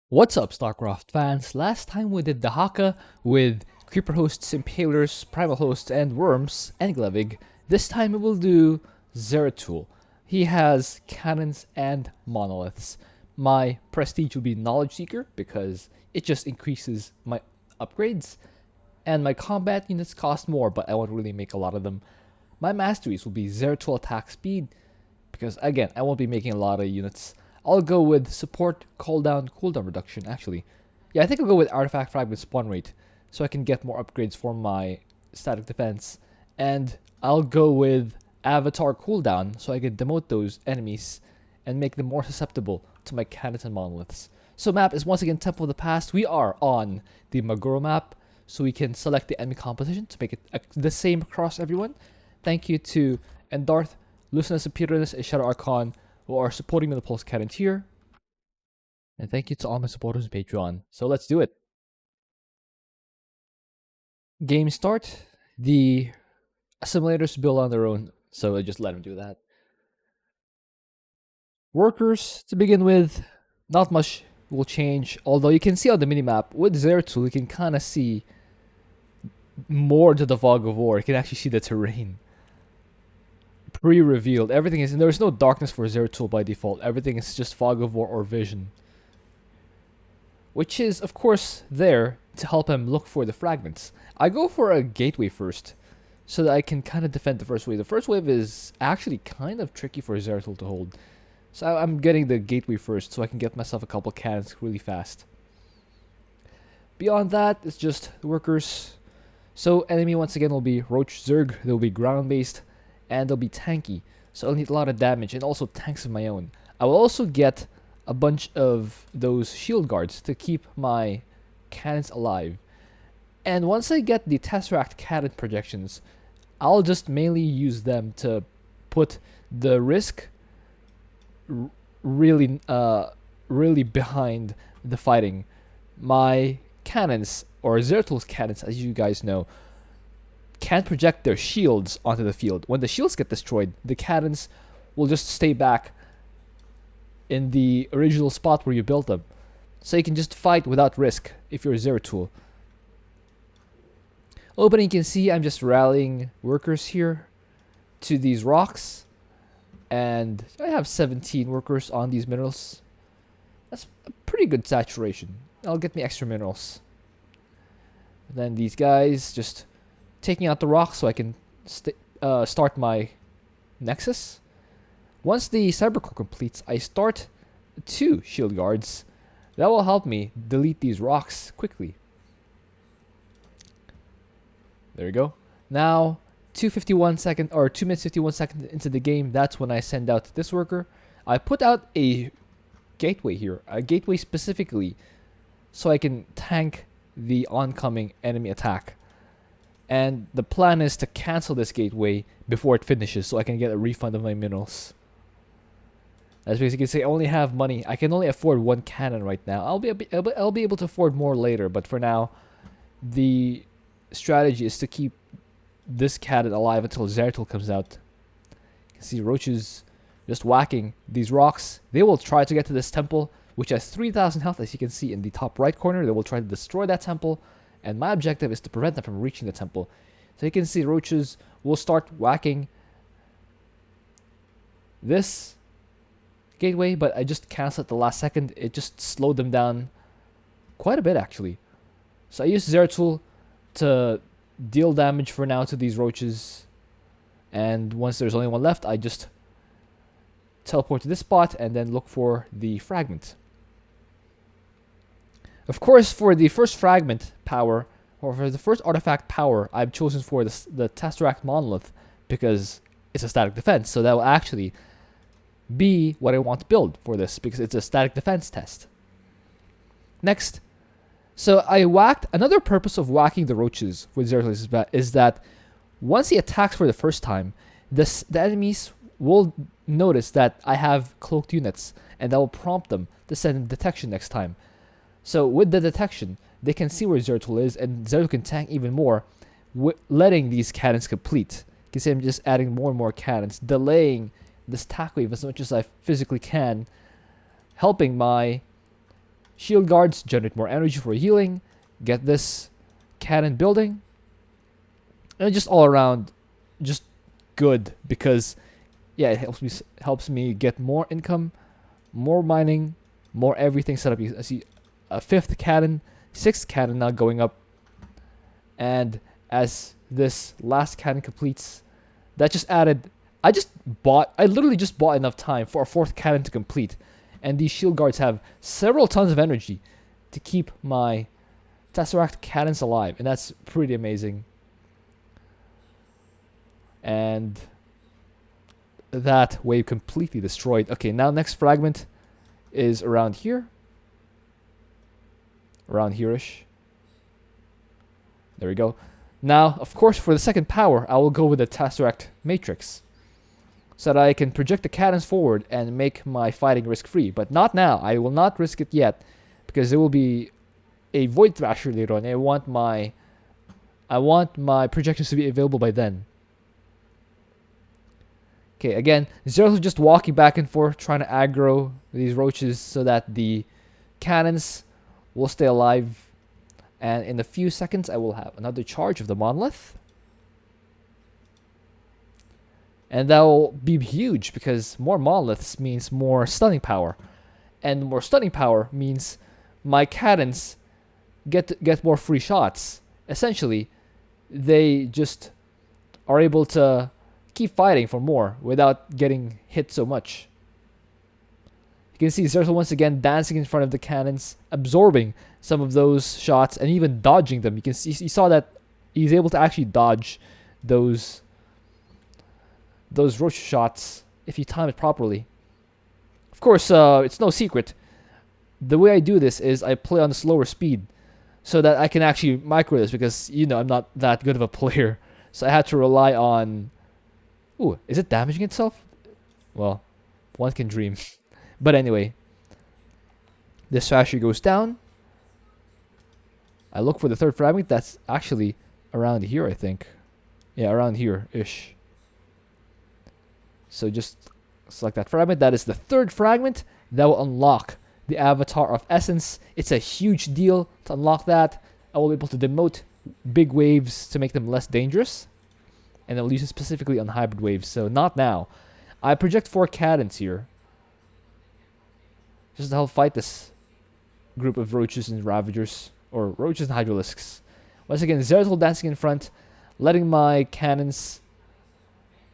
What's up, Starcraft fans? Last time we did the Haka with Creeper Hosts, Impalers, Primal Hosts, and Worms, and Glevig. This time we will do Zeratul. He has cannons and monoliths. My prestige will be Knowledge Seeker because it just increases my upgrades. And my combat units cost more, but I won't really make a lot of them. My masteries will be Zeratul attack speed because again, I won't be making a lot of units. I'll go with support, cooldown reduction, actually. Yeah, I think I'll go with artifact fragment spawn rate, so I can get more upgrades for my static defense. And I'll go with avatar cooldown, so I can demote those enemies and make them more susceptible to my cannons and monoliths. So map is once again Temple of the Past. We are on the Maguro map, so we can select the enemy composition to make it the same across everyone. Thank you to Endarth, Lucinus and Peterus, and Shadow Archon, who are supporting me in the Pulse Cannon tier. And thank you to all my supporters on Patreon. So let's do it. Game start. The assimilators build on their own, so I just let them do that. Workers, to begin with, not much will change, although you can see on the minimap, with Zeratul, you can kind of see more to the fog of war. You can actually see the terrain. Pre-revealed. Everything is, and there's no darkness for Zeratul by default. Everything is just fog of war or vision, which is of course there to help him look for the fragments. I go for a gateway first, so that I can kind of defend the first wave. The first wave is actually kind of tricky for Zeratul to hold, so I'm getting the gateway first, so I can get myself a couple cannons really fast. Beyond that, it's just the workers. So enemy once again will be Roach Zerg. They'll be ground based, and they'll be tanky, so I'll need a lot of damage and also tanks of my own. I will also get a bunch of those shield guards to keep my cannons alive. And once I get the Tesseract cannon projections, I'll just mainly use them to put the risk really behind the fighting. My cannons, or Zeratul's cannons, as you guys know, can't project their shields onto the field. When the shields get destroyed, the cannons will just stay back in the original spot where you built them. So you can just fight without risk if you're Zeratul. Opening, you can see I'm just rallying workers here to these rocks. And I have 17 workers on these minerals. That's a pretty good saturation. That'll get me extra minerals. Then these guys just taking out the rocks so I can start my nexus. Once the cybercore completes, I start 2 shield guards. That will help me delete these rocks quickly. There we go. Now 2 minutes 51 seconds into the game, that's when I send out this worker. I put out a gateway here, a gateway specifically so I can tank the oncoming enemy attack. And the plan is to cancel this gateway before it finishes so I can get a refund of my minerals. As you can see, I only have money. I can only afford 1 cannon right now. I'll be able to afford more later, but for now, the strategy is to keep this cannon alive until Zeratul comes out. You can see roaches just whacking these rocks. They will try to get to this temple, which has 3,000 health, as you can see in the top right corner. They will try to destroy that temple, and my objective is to prevent them from reaching the temple. So you can see roaches will start whacking this gateway, but I just canceled at the last second. It just slowed them down quite a bit, actually. So I used Zeratul to deal damage for now to these roaches, and once there's only one left, I just teleport to this spot and then look for the fragment. Of course, for the first fragment power, or for the first artifact power, I've chosen for the Tesseract Monolith because it's a static defense, so that will actually be what I want to build for this because it's a static defense test. Next, so I whacked. Another purpose of whacking the roaches with Zeratul is that once he attacks for the first time, the enemies will notice that I have cloaked units, and that will prompt them to send detection next time. So with the detection, they can see where Zeratul is, and Zeratul can tank even more, letting these cannons complete. You can see I'm just adding more and more cannons, delaying this attack wave as much as I physically can, helping my Shield guards generate more energy for healing. Get this cannon building. And just all around, just good because, yeah, it helps me get more income, more mining, more everything set up. I see a 5th cannon, 6th cannon now going up, and as this last cannon completes, that just added. I literally just bought enough time for a 4th cannon to complete, and these shield guards have several tons of energy to keep my Tesseract cannons alive, and that's pretty amazing. And that wave completely destroyed. Okay, now next fragment is around here. Around here-ish. There we go. Now, of course, for the second power, I will go with the Tesseract Matrix, so that I can project the cannons forward and make my fighting risk-free. But not now. I will not risk it yet, because there will be a Void Thrasher later on. I want my projections to be available by then. Okay, again, Zeratul just walking back and forth, trying to aggro these roaches so that the cannons will stay alive. And in a few seconds, I will have another charge of the Monolith. And that will be huge, because more Monoliths means more stunning power. And more stunning power means my cannons get more free shots. Essentially, they just are able to keep fighting for more without getting hit so much. You can see Zeratul once again dancing in front of the cannons, absorbing some of those shots and even dodging them. You saw that he's able to actually dodge those roach shots if you time it properly. Of course, it's no secret. The way I do this is I play on the slower speed so that I can actually micro this, because I'm not that good of a player. So I had to rely on... Ooh, is it damaging itself? Well, one can dream. But anyway, this thrasher goes down. I look for the 3rd fragment. That's actually around here, I think. Yeah, around here-ish. So just select that fragment. That is the 3rd fragment that will unlock the Avatar of Essence. It's a huge deal to unlock that. I will be able to demote big waves to make them less dangerous. And I'll use it specifically on hybrid waves, so not now. I project 4 cannons here, just to help fight this group of roaches and ravagers, or roaches and hydralisks. Once again, Zeratul dancing in front, letting my cannons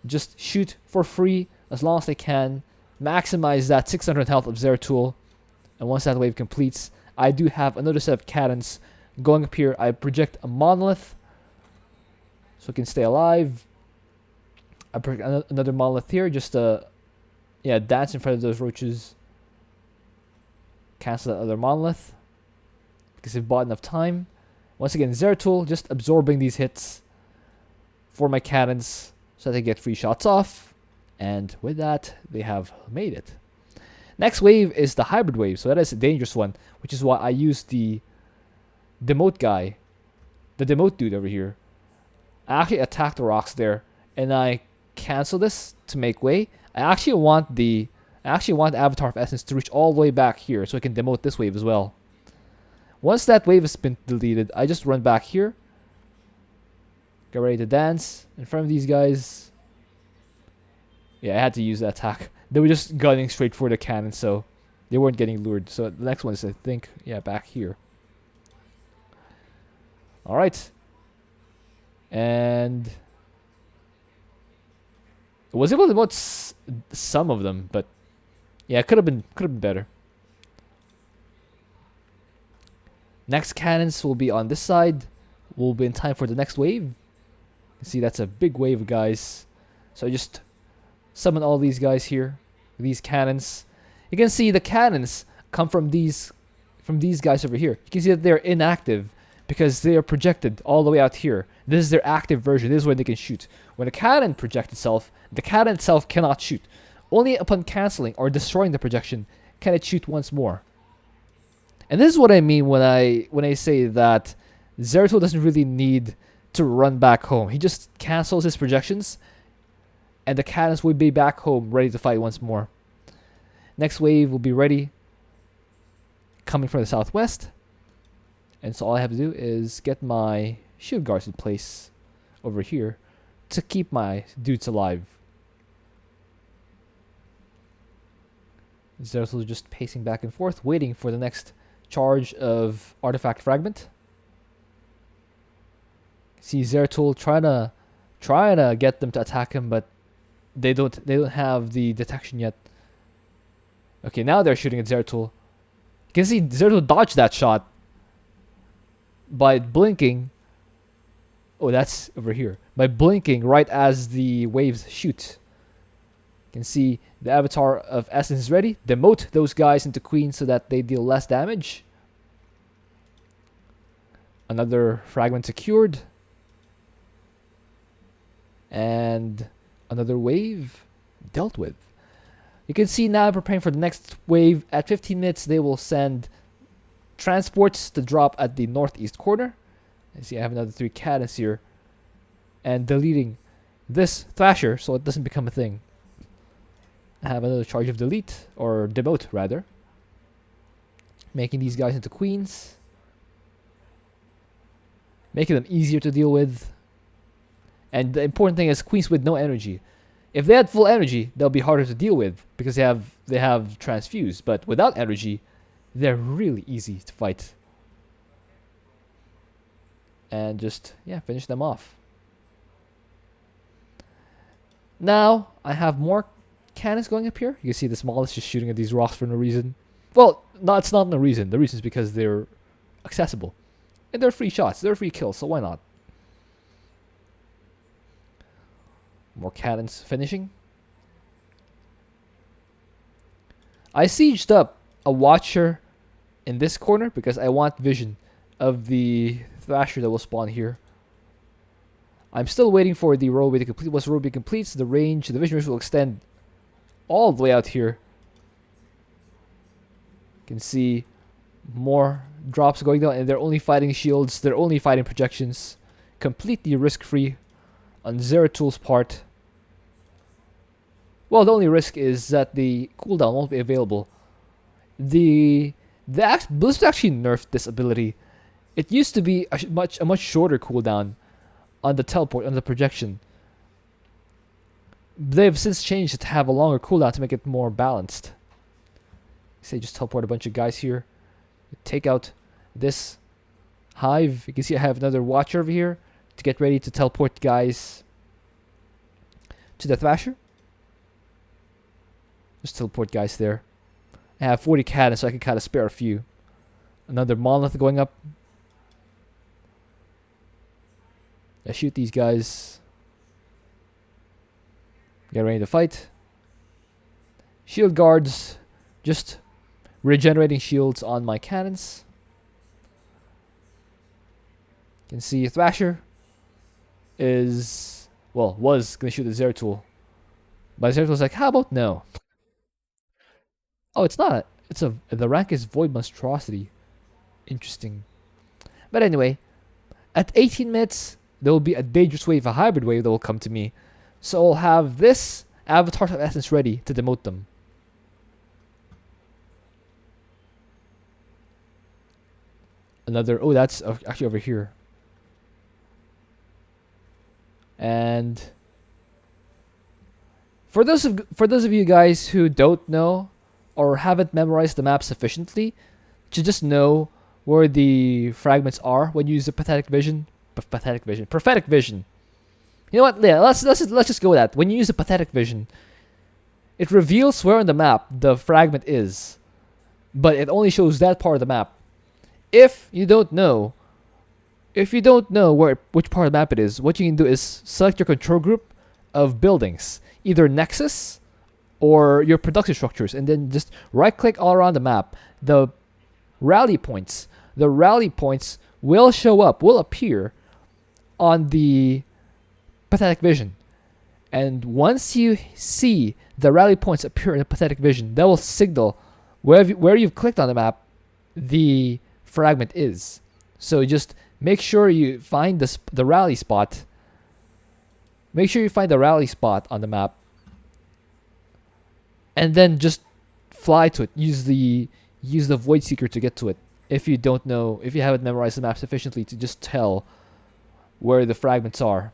just shoot for free as long as they can, maximize that 600 health of Zeratul, and once that wave completes, I do have another set of cannons going up here. I project a Monolith, so it can stay alive. I project another Monolith here, just to dance in front of those roaches. Cancel that other Monolith, because they've bought enough time. Once again, Zeratul just absorbing these hits for my cannons so that they get free shots off. And with that, they have made it. Next wave is the hybrid wave, so that is a dangerous one, which is why I use the demote guy, the demote dude over here. I actually attack the rocks there, and I cancel this to make way. I actually want the Avatar of Essence to reach all the way back here, so I can demote this wave as well. Once that wave has been deleted, I just run back here. Get ready to dance in front of these guys. Yeah, I had to use that attack. They were just gunning straight for the cannon, so they weren't getting lured. So the next one is, I think, back here. Alright. And I was able to demote some of them, but yeah, it could have been better. Next cannons will be on this side. We'll be in time for the next wave. You see, that's a big wave of guys. So I just summon all these guys here. These cannons. You can see the cannons come from these guys over here. You can see that they're inactive because they are projected all the way out here. This is their active version. This is where they can shoot. When a cannon projects itself, the cannon itself cannot shoot. Only upon canceling or destroying the projection can it shoot once more. And this is what I mean when I say that Zeratul doesn't really need to run back home. He just cancels his projections, and the cannons will be back home ready to fight once more. Next wave will be ready. coming from the southwest. And so all I have to do is get my shield guards in place over here to keep my dudes alive. Zeratul is just pacing back and forth, waiting for the next charge of artifact fragment. See Zeratul trying to get them to attack him, but they don't have the detection yet. Okay, now they're shooting at Zeratul. You can see Zeratul dodged that shot by blinking. Oh, that's over here. By blinking right as the waves shoot. You can see the avatar of Essence is ready. Demote those guys into queens so that they deal less damage. Another fragment secured. And another wave dealt with. You can see now preparing for the next wave. At 15 minutes, they will send transports to drop at the northeast corner. You see I have another 3 cannons here. And deleting this Thrasher so it doesn't become a thing. I have another charge of delete, or demote rather. Making these guys into queens. Making them easier to deal with. And the important thing is queens with no energy. If they had full energy, they'll be harder to deal with because they have transfuse. But without energy, they're really easy to fight. And just, yeah, finish them off. Now, I have more cannons going up here. You can see this Monoliths just shooting at these rocks for no reason. Well, no, it's not no reason. The reason is because they're accessible. And they're free shots. They're free kills, so why not? More cannons finishing. I sieged up a Watcher in this corner because I want vision of the Thrasher that will spawn here. I'm still waiting for the roadway to complete. Once the roadway completes, the vision range will extend all the way out here. You can see more drops going down, and they're only fighting shields. They're only fighting projections. Completely risk-free on Zeratul's part. Well, the only risk is that the cooldown won't be available. Blizzard actually nerfed this ability. It used to be a much shorter cooldown on the teleport, on the projection. They've since changed it to have a longer cooldown to make it more balanced. Say just teleport a bunch of guys here. Take out this hive. You can see I have another Watcher over here to get ready to teleport guys to the Thrasher. Just teleport guys there. I have 40 cannons, so I can kind of spare a few. Another Monolith going up. I shoot these guys. Get ready to fight. Shield guards. Just regenerating shields on my cannons. You can see Thrasher was going to shoot the Zeratul. But Zeratul's like, how about no? Oh, it's not. The rank is Void Monstrosity. Interesting. But anyway, at 18 minutes, there will be a dangerous wave, a hybrid wave that will come to me. So I'll have this Avatar of Essence ready to demote them. Another, oh, that's actually over here. And for those of you guys who don't know or haven't memorized the map sufficiently to just know where the fragments are when you use the prophetic vision. You know what? Yeah, let's just go with that. When you use the pathetic vision, it reveals where on the map the fragment is, but it only shows that part of the map. If you don't know which part of the map it is, what you can do is select your control group of buildings, either Nexus or your production structures, and then just right-click all around the map. The rally points will will appear on the pathetic vision. And once you see the rally points appear in the pathetic vision, that will signal where you've clicked on the map the fragment is. So just make sure you find the rally spot. Make sure you find the rally spot on the map, and then just fly to it. Use use the Void Seeker to get to it. If you don't know, if you haven't memorized the map sufficiently to just tell where the fragments are.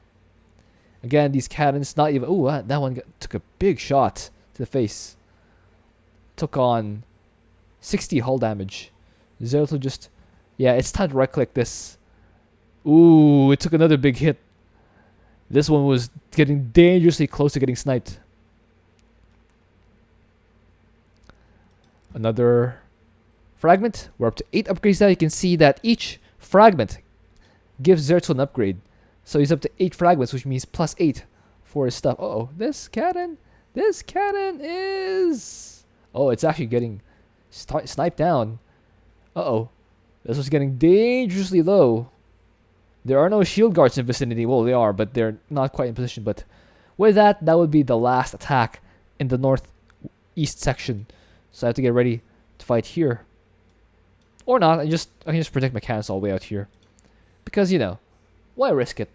Again, these cannons, not even... Oh, that one took a big shot to the face. Took on 60 hull damage. Zeratul just... Yeah, it's time to right-click this. Ooh, it took another big hit. This one was getting dangerously close to getting sniped. Another fragment. We're up to 8 upgrades now. You can see that each fragment gives Zeratul an upgrade. So he's up to 8 fragments, which means plus 8 for his stuff. Uh-oh, this cannon is... Oh, it's actually getting sniped down. Uh-oh, this was getting dangerously low. There are no shield guards in vicinity. Well, they are, but they're not quite in position. But with that, that would be the last attack in the northeast section. So I have to get ready to fight here. Or not, I can just protect my cannons all the way out here. Because, you know, why risk it?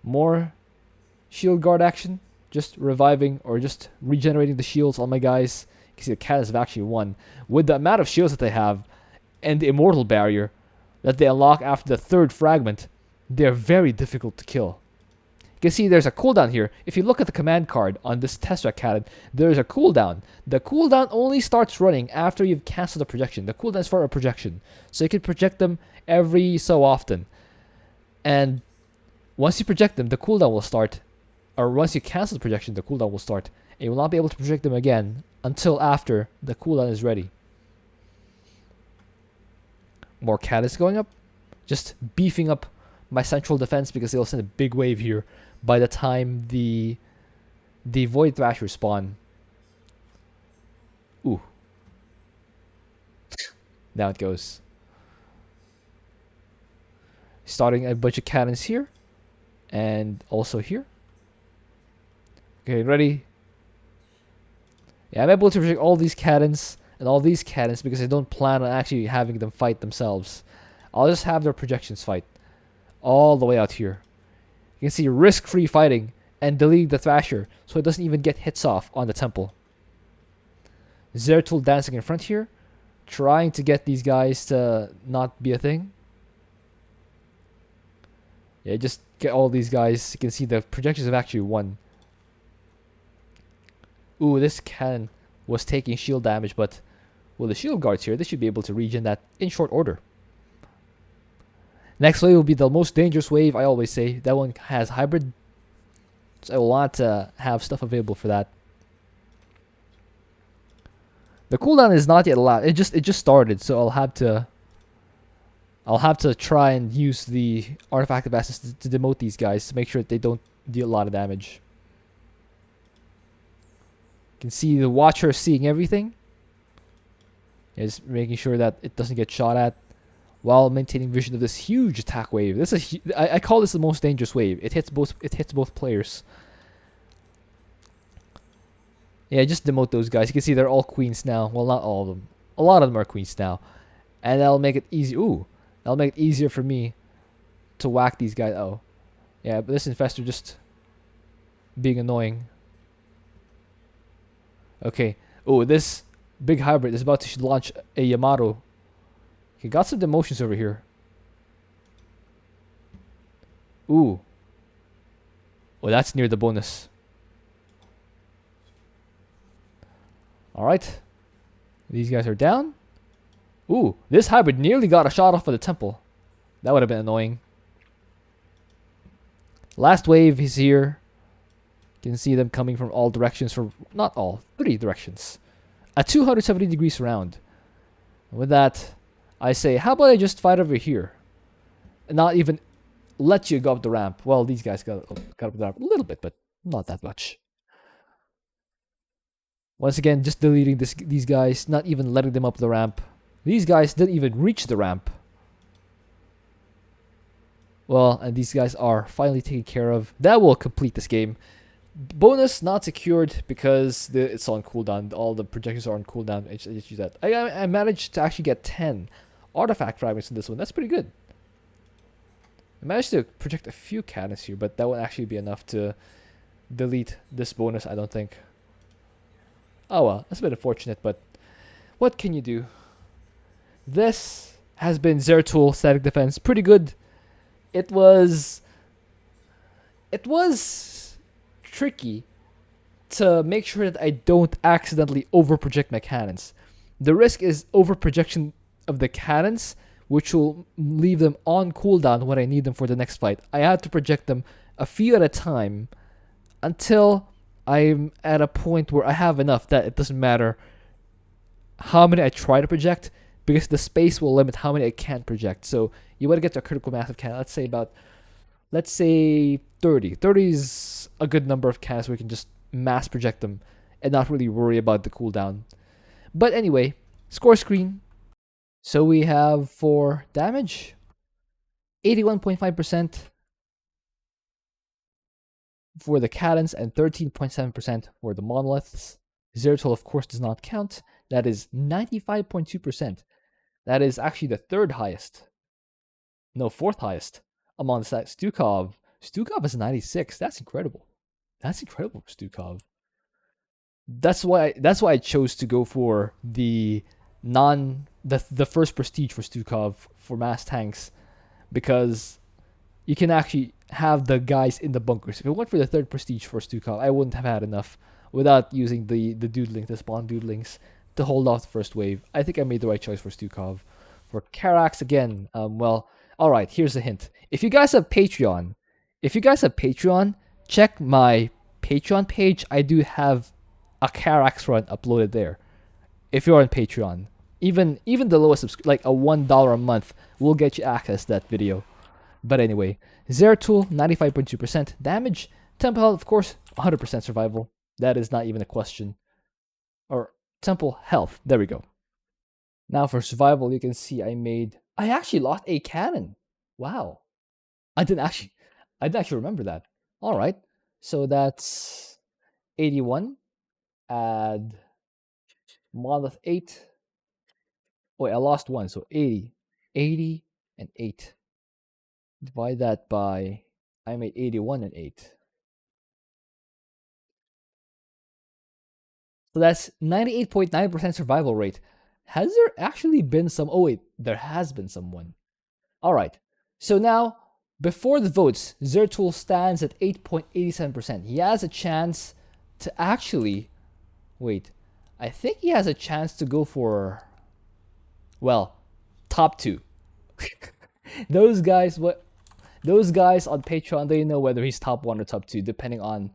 More shield guard action. Just reviving or just regenerating the shields on my guys. You can see the cannons have actually won. With the amount of shields that they have and the immortal barrier that they unlock after the 3rd fragment, they're very difficult to kill. You can see there's a cooldown here. If you look at the command card on this Tesseract cannon, there's a cooldown. The cooldown only starts running after you've cancelled a projection. The cooldown is for a projection. So you can project them every so often. And once you project them, the cooldown will start. Or once you cancel the projection, the cooldown will start. And you will not be able to project them again until after the cooldown is ready. More cannons going up. Just beefing up my central defense because they'll send a big wave here by the time the Void Thrashers spawn. Ooh. Down it goes. Starting a bunch of cannons here. And also here. Okay, ready? Yeah, I'm able to project all these cannons and all these cannons because I don't plan on actually having them fight themselves. I'll just have their projections fight. All the way out here. You can see risk-free fighting and delete the Thrasher so it doesn't even get hits off on the temple. Zeratul dancing in front here. Trying to get these guys to not be a thing. Yeah, just get all these guys. You can see the projections have actually won. Ooh, this cannon was taking shield damage, but with the shield guards here, they should be able to regen that in short order. Next wave will be the most dangerous wave, I always say. That one has hybrid. So I will want to have stuff available for that. The cooldown is not yet allowed. It just started, so I'll have to try and use the artifact of essence to demote these guys to make sure that they don't deal a lot of damage. You can see the Watcher seeing everything. Is making sure that it doesn't get shot at while maintaining vision of this huge attack wave. This is I call this the most dangerous wave. It hits both players. Yeah, just demote those guys. You can see they're all queens now. Well, not all of them. A lot of them are queens now. And that'll make it easy. Ooh. That'll make it easier for me to whack these guys. Oh. Yeah, but this infestor just being annoying. Okay. Oh, this big hybrid is about to launch a Yamato. He got some demotions over here. Ooh. Oh, that's near the bonus. Alright. These guys are down. Ooh, this hybrid nearly got a shot off of the temple. That would have been annoying. Last wave is here. You can see them coming from all directions, from not all, 3 directions. A 270 degree surround. And with that, I say, how about I just fight over here? And not even let you go up the ramp. Well, these guys got up the ramp a little bit, but not that much. Once again, just deleting these guys, not even letting them up the ramp. These guys didn't even reach the ramp. Well, and these guys are finally taken care of. That will complete this game. Bonus not secured because it's on cooldown. All the projections are on cooldown. I just use that. I managed to actually get 10 artifact fragments in this one. That's pretty good. I managed to project a few cannons here, but that won't actually be enough to delete this bonus, I don't think. Oh well, that's a bit unfortunate, but What can you do? This has been Zeratul static defense. Pretty good. It was tricky to make sure that I don't accidentally overproject my cannons. The risk is overprojection of the cannons, which will leave them on cooldown when I need them for the next fight. I had to project them a few at a time until I'm at a point where I have enough that it doesn't matter how many I try to project, because the space will limit how many I can't project. So you want to get to a critical mass of cannon. Let's say 30. 30 is a good number of cannons where we can just mass project them and not really worry about the cooldown. But anyway, score screen. So we have for damage 81.5% for the cannons and 13.7% for the monoliths. Zeratul, of course, does not count. That is 95.2%. That is actually the third highest. No, fourth highest among the stats. Stukov is 96. That's incredible. That's incredible for Stukov. That's why I chose to go for the first prestige for Stukov for mass tanks, because you can actually have the guys in the bunkers. If I went for the third prestige for Stukov, I wouldn't have had enough without using the spawn doodlings to hold off the first wave. I think I made the right choice for Stukov. For Karax again, well, all right. Here's a hint. If you guys have Patreon, check my Patreon page. I do have a Karax run uploaded there. If you're on Patreon, even the lowest like a $1 a month will get you access to that video. But anyway, Zeratul 95.2% damage, temple health, of course, 100% survival. That is not even a question. Or temple health. There we go. Now for survival, you can see I actually lost a cannon. Wow. I didn't actually remember that. All right. So that's 81. Add monolith 8. Wait, I lost one, so 80. 80 and 8. Divide that by, I made 81 and 8. So that's 98.9% survival rate. Has there actually been some? Oh wait, there has been someone. All right. So now, before the votes, Zeratul stands at 8.87%. He has a chance to actually, wait, I think he has a chance to go for, well, top 2. Those guys on Patreon, they know whether he's top 1 or top 2, depending on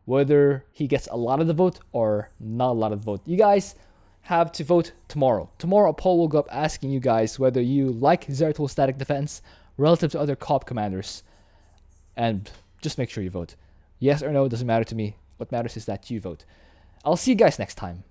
whether he gets a lot of the vote or not a lot of the vote. You guys have to vote tomorrow. Tomorrow a poll will go up asking you guys whether you like Zeratul's static defense relative to other co-op commanders. And just make sure you vote. Yes or no, doesn't matter to me. What matters is that you vote. I'll see you guys next time.